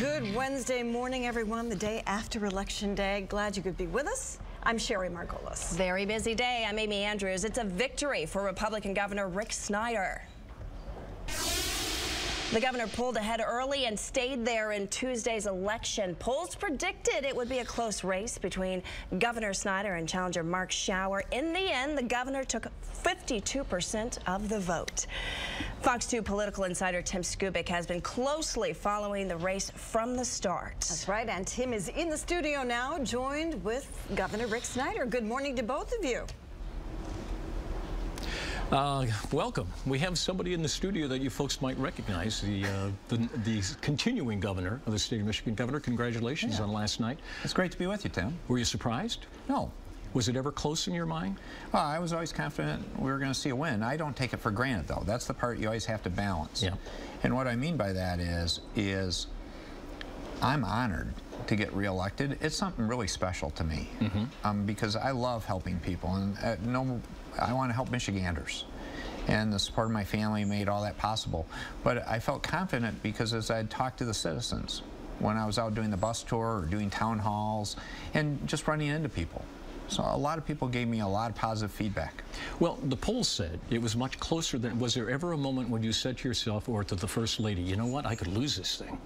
Good Wednesday morning, everyone. The day after Election Day. Glad you could be with us. I'm Sherry Margolis. Very busy day. I'm Amy Andrews. It's a victory for Republican Governor Rick Snyder. The governor pulled ahead early and stayed there in Tuesday's election. Polls predicted it would be a close race between Governor Snyder and challenger Mark Schauer. In the end, the governor took 52% of the vote. Fox 2 political insider Tim Skubick has been closely following the race from the start. That's right, and Tim is in the studio now, joined with Governor Rick Snyder. Good morning to both of you. Welcome. We have somebody in the studio that you folks might recognize, the continuing governor of the state of Michigan. Governor, congratulations on last night. It's great to be with you, Tim. Were you surprised? No. Was it ever close in your mind? Well, I was always confident we were going to see a win. I don't take it for granted, though. That's the part you always have to balance. Yeah. And what I mean by that is I'm honored to get reelected. It's something really special to me because I love helping people, and I want to help Michiganders. And the support of my family made all that possible. But I felt confident because as I talked to the citizens, when I was out doing the bus tour or doing town halls and just running into people. So a lot of people gave me a lot of positive feedback. Well, the polls said it was much closer than. Was there ever a moment when you said to yourself or to the First Lady, you know what, I could lose this thing?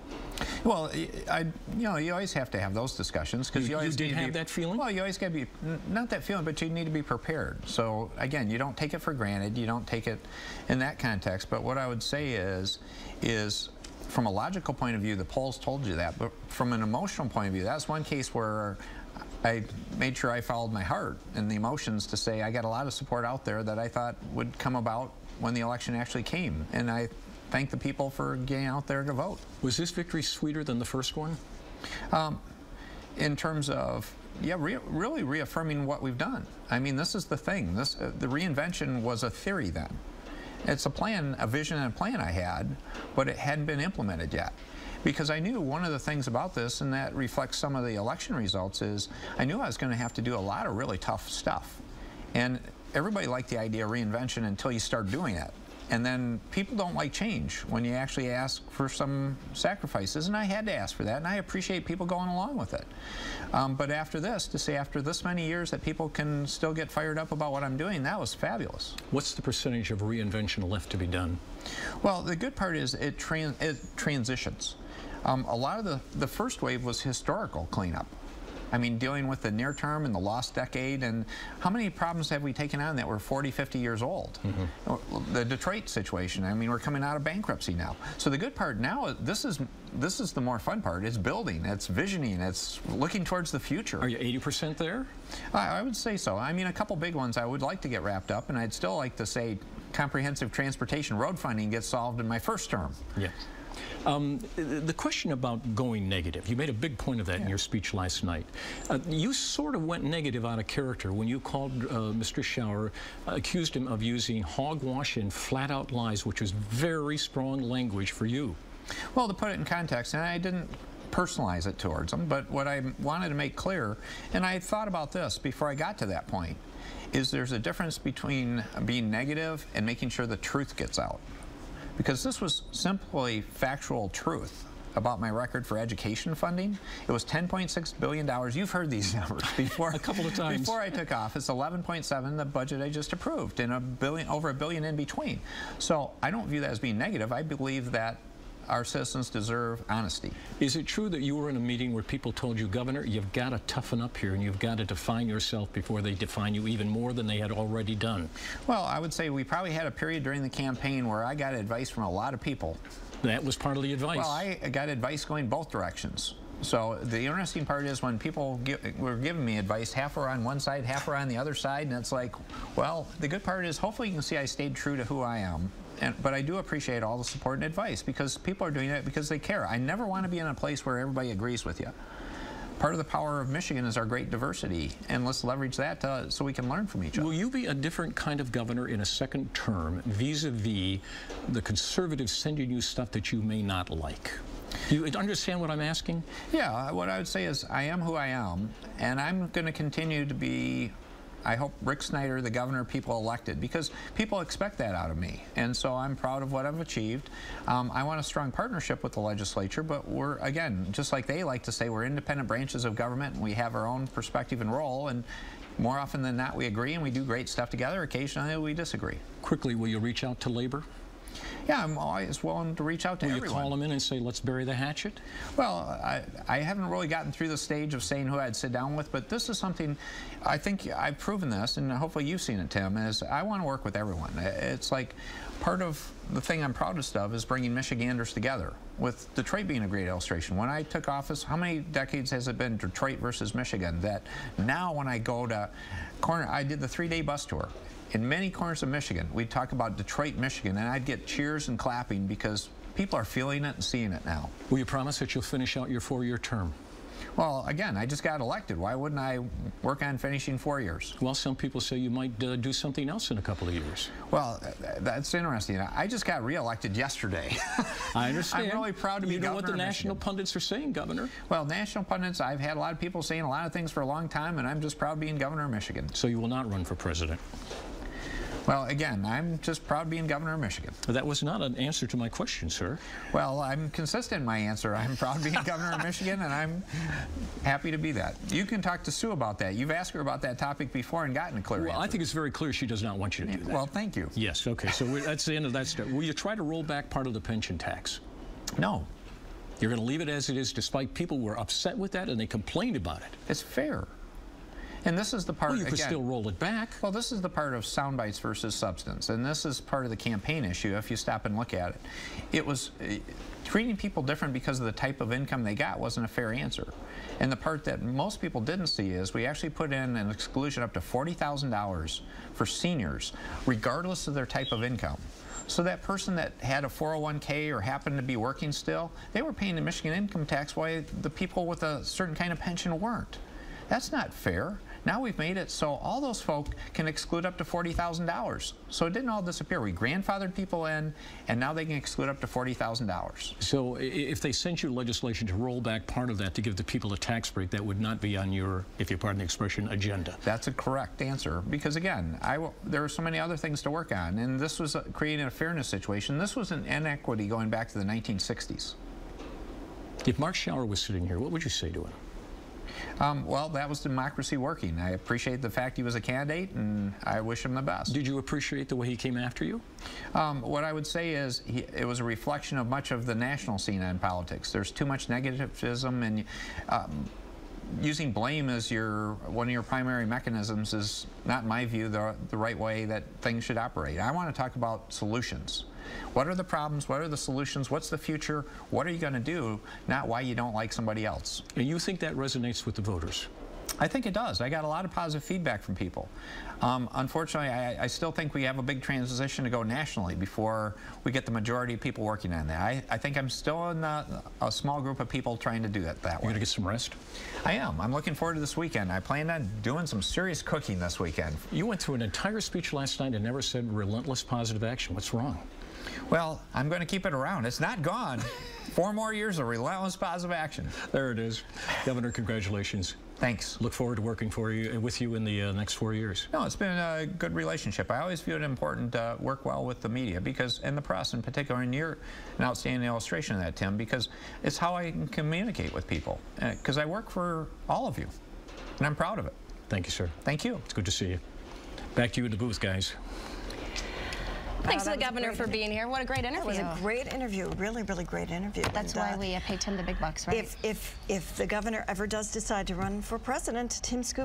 Well, you always have to have those discussions because you always did have that feeling. Well, you always got to be not that feeling, but you need to be prepared. So again, you don't take it for granted. You don't take it in that context. But what I would say is from a logical point of view, the polls told you that. But from an emotional point of view, that's one case where I made sure I followed my heart and the emotions to say I got a lot of support out there that I thought would come about when the election actually came. And I thank the people for getting out there to vote. Was this victory sweeter than the first one? In terms of, yeah, really reaffirming what we've done. I mean, this is the thing. The reinvention was a theory then. It's a plan, a vision and a plan I had, but it hadn't been implemented yet. Because I knew one of the things about this, and that reflects some of the election results, is I knew I was going to have to do a lot of really tough stuff. And everybody liked the idea of reinvention until you start doing it. And then people don't like change when you actually ask for some sacrifices, and I had to ask for that, and I appreciate people going along with it. But after this, to say after this many years that people can still get fired up about what I'm doing, that was fabulous. What's the percentage of reinvention left to be done? Well, the good part is it transitions. A lot of the first wave was historical cleanup. I mean, dealing with the near term and the lost decade, and how many problems have we taken on that were 40, 50 years old? The Detroit situation, I mean, we're coming out of bankruptcy now. So the good part now, this is the more fun part. It's building, it's visioning, it's looking towards the future. Are you 80% there? I would say so. I mean, a couple big ones I would like to get wrapped up, and I'd still like to say comprehensive transportation road funding gets solved in my first term. Yeah. The question about going negative, you made a big point of that in your speech last night. You sort of went negative out of character when you called Mr. Schauer, accused him of using hogwash and flat-out lies, which was very strong language for you. Well, to put it in context, and I didn't personalize it towards him, but what I wanted to make clear, and I thought about this before I got to that point, is there's a difference between being negative and making sure the truth gets out. Because this was simply factual truth about my record for education funding. It was $10.6 billion. You've heard these numbers before. A couple of times. Before I took office, 11.7, the budget I just approved, and over $1 billion in between. So I don't view that as being negative. I believe that our citizens deserve honesty. Is it true that you were in a meeting where people told you, Governor, you've got to toughen up here and you've got to define yourself before they define you even more than they had already done? Well, I would say we probably had a period during the campaign where I got advice from a lot of people. That was part of the advice. Well, I got advice going both directions. So the interesting part is when people were giving me advice, half were on one side, half were on the other side, and it's like, well, the good part is hopefully you can see I stayed true to who I am. But I do appreciate all the support and advice because people are doing it because they care. I never want to be in a place where everybody agrees with you. Part of the power of Michigan is our great diversity, and let's leverage that so we can learn from each other. Will you be a different kind of governor in a second term vis-a-vis the conservatives sending you stuff that you may not like? Do you understand what I'm asking? Yeah, what I would say is I am who I am, and I'm going to continue to be I hope Rick Snyder, the governor, people elected, because people expect that out of me. And so I'm proud of what I've achieved. I want a strong partnership with the legislature, but we're, again, just like they like to say, we're independent branches of government, and we have our own perspective and role, and more often than not we agree and we do great stuff together. Occasionally we disagree. Quickly, will you reach out to labor? Yeah, I'm always willing to reach out to everyone. Will you call them in and say, let's bury the hatchet? Well, I haven't really gotten through the stage of saying who I'd sit down with, but this is something, I think I've proven this, and hopefully you've seen it, Tim, is I want to work with everyone. It's like part of the thing I'm proudest of is bringing Michiganders together, with Detroit being a great illustration. When I took office, how many decades has it been Detroit versus Michigan? That now when I go to I did the 3-day bus tour. In many corners of Michigan, we'd talk about Detroit, Michigan, and I'd get cheers and clapping because people are feeling it and seeing it now. Will you promise that you'll finish out your 4-year term? Well, again, I just got elected. Why wouldn't I work on finishing 4 years? Well, some people say you might do something else in a couple of years. Well, that's interesting. I just got reelected yesterday. I understand. I'm really proud to be governor. You know what the national pundits are saying, Governor? Well, national pundits, I've had a lot of people saying a lot of things for a long time, and I'm just proud being governor of Michigan. So you will not run for president? Well, again, I'm just proud being governor of Michigan. That was not an answer to my question, sir. Well, I'm consistent in my answer. I'm proud being governor of Michigan, and I'm happy to be that. You can talk to Sue about that. You've asked her about that topic before and gotten a clear answer. Well, I think it's very clear she does not want you to do that. Well, thank you. Yes, okay, so that's the end of that step. Will you try to roll back part of the pension tax? No. You're going to leave it as it is, despite people were upset with that and they complained about it. It's fair. And this is the part, well, you could again, still roll it back. Well, this is the part of sound bites versus substance, and this is part of the campaign issue if you stop and look at it. It was treating people different because of the type of income they got wasn't a fair answer. And the part that most people didn't see is we actually put in an exclusion up to $40,000 for seniors, regardless of their type of income. So that person that had a 401k or happened to be working still, they were paying the Michigan income tax while the people with a certain kind of pension weren't. That's not fair. Now we've made it so all those folk can exclude up to $40,000. So it didn't all disappear. We grandfathered people in, and now they can exclude up to $40,000. So if they sent you legislation to roll back part of that to give the people a tax break, that would not be on your, if you pardon the expression, agenda? That's a correct answer, because again, there are so many other things to work on, and this was creating a fairness situation. This was an inequity going back to the 1960s. If Mark Schauer was sitting here, what would you say to him? Well, that was democracy working. I appreciate the fact he was a candidate, and I wish him the best. Did you appreciate the way he came after you? What I would say is it was a reflection of much of the national scene in politics. There's too much negativism, and using blame as one of your primary mechanisms is not, in my view, the right way that things should operate. I want to talk about solutions. What are the problems? What are the solutions? What's the future? What are you going to do? Not why you don't like somebody else. And you think that resonates with the voters? I think it does. I got a lot of positive feedback from people. Unfortunately, I still think we have a big transition to go nationally before we get the majority of people working on that. I think I'm still in a small group of people trying to do that way. You're going to get some rest? I am. I'm looking forward to this weekend. I plan on doing some serious cooking this weekend. You went through an entire speech last night and never said relentless positive action. What's wrong? Well, I'm going to keep it around. It's not gone. 4 more years of relentless positive action. There it is. Governor, congratulations. Thanks. Look forward to working with you in the next 4 years. No, it's been a good relationship. I always view it important to work well with the media, because, and the press in particular, and you're an outstanding illustration of that, Tim, because it's how I can communicate with people. Because I work for all of you, and I'm proud of it. Thank you, sir. Thank you. It's good to see you. Back to you in the booth, guys. Thanks to the governor for being here. What a great interview. It was a great interview, really, really great interview. That's why we pay Tim the big bucks, right? If the governor ever does decide to run for president, Tim Skubick